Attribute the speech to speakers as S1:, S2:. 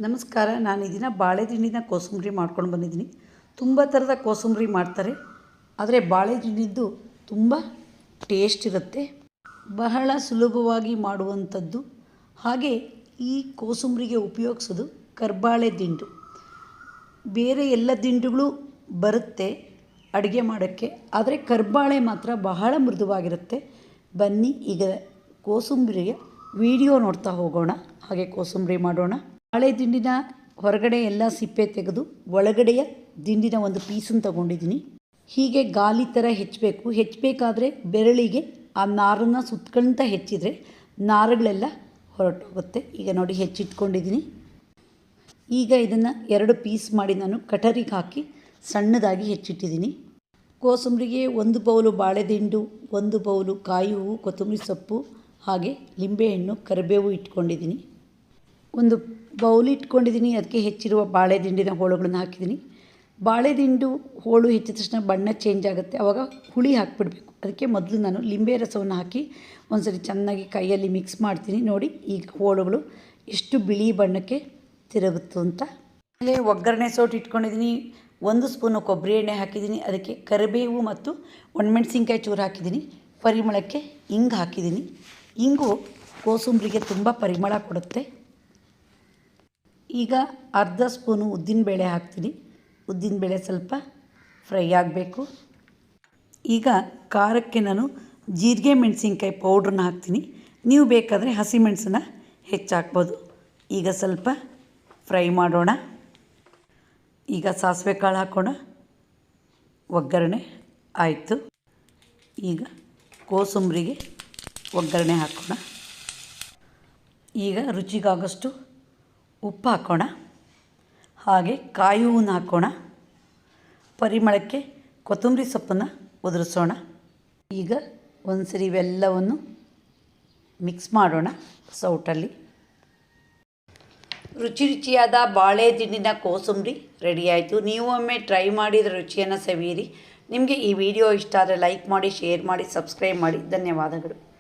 S1: ನಮಸ್ಕಾರ. ನಾನು ಈ ದಿನ ಬಾಳೆ ದಿಂಡಿನ ಕೋಸಂಬರಿ ಮಾಡ್ಕೊಂಡು ಬಂದಿದ್ದೀನಿ. ತುಂಬ ಥರದ ಕೋಸಂಬರಿ ಮಾಡ್ತಾರೆ, ಆದರೆ ಬಾಳೆ ದಿಂಡಿದ್ದು ತುಂಬ ಟೇಸ್ಟ್ ಇರುತ್ತೆ, ಬಹಳ ಸುಲಭವಾಗಿ ಮಾಡುವಂಥದ್ದು. ಹಾಗೆ ಈ ಕೋಸಂಬರಿಗೆ ಉಪಯೋಗಿಸೋದು ಕರ್ಬಾಳೆ ದಿಂಡು. ಬೇರೆ ಎಲ್ಲ ದಿಂಡುಗಳು ಬರುತ್ತೆ ಅಡುಗೆ ಮಾಡೋಕ್ಕೆ, ಆದರೆ ಕರ್ಬಾಳೆ ಮಾತ್ರ ಬಹಳ ಮೃದುವಾಗಿರುತ್ತೆ. ಬನ್ನಿ ಈಗ ಕೋಸಂಬರಿಗೆ ವಿಡಿಯೋ ನೋಡ್ತಾ ಹೋಗೋಣ, ಹಾಗೆ ಕೋಸಂಬರಿ ಮಾಡೋಣ. ಬಾಳೆ ದಿಂಡಿನ ಹೊರಗಡೆ ಎಲ್ಲ ಸಿಪ್ಪೆ ತೆಗೆದು ಒಳಗಡೆಯ ದಿಂಡಿನ ಒಂದು ಪೀಸನ್ನು ತಗೊಂಡಿದ್ದೀನಿ. ಹೀಗೆ ಗಾಲಿ ಥರ ಹೆಚ್ಚಬೇಕಾದ್ರೆ ಬೆರಳಿಗೆ ಆ ನಾರನ್ನು ಸುತ್ಕೊಂತ ಹೆಚ್ಚಿದರೆ ನಾರುಗಳೆಲ್ಲ ಹೊರಟೋಗುತ್ತೆ. ಈಗ ನೋಡಿ ಹೆಚ್ಚಿಟ್ಕೊಂಡಿದ್ದೀನಿ. ಈಗ ಇದನ್ನು 2 ಪೀಸ್ ಮಾಡಿ ನಾನು ಕಟರಿಗೆ ಹಾಕಿ ಸಣ್ಣದಾಗಿ ಹೆಚ್ಚಿಟ್ಟಿದ್ದೀನಿ. ಕೋಸಂಬರಿಗೆ 1 ಬೌಲು ಬಾಳೆದಿಂಡು, 1 ಬೌಲು ಕಾಯಿ ಹೂವು, ಕೊತ್ತಂಬರಿ ಸೊಪ್ಪು, ಹಾಗೆ ಲಿಂಬೆಹಣ್ಣು, ಕರಿಬೇವು ಇಟ್ಕೊಂಡಿದ್ದೀನಿ. ಒಂದು ಬೌಲ್ ಇಟ್ಕೊಂಡಿದ್ದೀನಿ, ಅದಕ್ಕೆ ಹೆಚ್ಚಿರುವ ಬಾಳೆ ದಿಂಡಿನ ಹೋಳುಗಳನ್ನು ಹಾಕಿದ್ದೀನಿ. ಬಾಳೆ ದಿಂಡು ಹೋಳು ಹೆಚ್ಚಿದ ತಕ್ಷಣ ಬಣ್ಣ ಚೇಂಜ್ ಆಗುತ್ತೆ, ಆವಾಗ ಹುಳಿ ಹಾಕಿಬಿಡ್ಬೇಕು. ಅದಕ್ಕೆ ಮೊದಲು ನಾನು ಲಿಂಬೆ ರಸವನ್ನು ಹಾಕಿ ಒಂದ್ಸರಿ ಚೆನ್ನಾಗಿ ಕೈಯಲ್ಲಿ ಮಿಕ್ಸ್ ಮಾಡ್ತೀನಿ. ನೋಡಿ ಈಗ ಹೋಳುಗಳು ಎಷ್ಟು ಬಿಳಿ ಬಣ್ಣಕ್ಕೆ ತಿರುಗುತ್ತು ಅಂತ. ಆಮೇಲೆ ಒಗ್ಗರಣೆ ಸೋಟು ಇಟ್ಕೊಂಡಿದ್ದೀನಿ. 1 ಸ್ಪೂನು ಕೊಬ್ಬರಿ ಎಣ್ಣೆ ಹಾಕಿದ್ದೀನಿ. ಅದಕ್ಕೆ ಕರಿಬೇವು ಮತ್ತು ಒಣಮೆಣಸಿನ್ಕಾಯಿ ಚೂರು ಹಾಕಿದ್ದೀನಿ. ಪರಿಮಳಕ್ಕೆ ಹಿಂಗೆ ಹಾಕಿದ್ದೀನಿ. ಹಿಂಗು ಕೋಸಂಬರಿಗೆ ತುಂಬ ಪರಿಮಳ ಕೊಡುತ್ತೆ. ಈಗ ಅರ್ಧ ಸ್ಪೂನು ಉದ್ದಿನಬೇಳೆ ಹಾಕ್ತೀನಿ. ಉದ್ದಿನಬೇಳೆ ಸ್ವಲ್ಪ ಫ್ರೈ ಆಗಬೇಕು. ಈಗ ಖಾರಕ್ಕೆ ನಾನು ಜೀರಿಗೆ ಮೆಣಸಿನ್ಕಾಯಿ ಪೌಡ್ರನ್ನ ಹಾಕ್ತೀನಿ. ನೀವು ಬೇಕಾದರೆ ಹಸಿಮೆಣಸನ್ನ ಹೆಚ್ಚಾಕ್ಬೋದು. ಈಗ ಸ್ವಲ್ಪ ಫ್ರೈ ಮಾಡೋಣ. ಈಗ ಸಾಸಿವೆ ಕಾಳು ಹಾಕೋಣ. ಒಗ್ಗರಣೆ ಆಯಿತು. ಈಗ ಕೋಸಂಬರಿಗೆ ಒಗ್ಗರಣೆ ಹಾಕೋಣ. ಈಗ ರುಚಿಗಾಗಷ್ಟು ಉಪ್ಪು ಹಾಕೋಣ, ಹಾಗೆ ಕಾಯಿ ಹೂವನ್ನ ಹಾಕೋಣ. ಪರಿಮಳಕ್ಕೆ ಕೊತ್ತಂಬರಿ ಸೊಪ್ಪನ್ನು ಉದುರಿಸೋಣ. ಈಗ ಒಂದ್ಸರಿ ಇವೆಲ್ಲವನ್ನು ಮಿಕ್ಸ್ ಮಾಡೋಣ ಸೌಟಲ್ಲಿ. ರುಚಿಯಾದ ಬಾಳೆ ದಿಂಡಿನ ಕೋಸಂಬರಿ ರೆಡಿ ಆಯಿತು. ನೀವು ಒಮ್ಮೆ ಟ್ರೈ ಮಾಡಿದ ರುಚಿಯನ್ನು ಸವಿಯಿರಿ. ನಿಮಗೆ ಈ ವಿಡಿಯೋ ಇಷ್ಟ ಆದರೆ ಲೈಕ್ ಮಾಡಿ, ಶೇರ್ ಮಾಡಿ, ಸಬ್ಸ್ಕ್ರೈಬ್ ಮಾಡಿ. ಧನ್ಯವಾದಗಳು.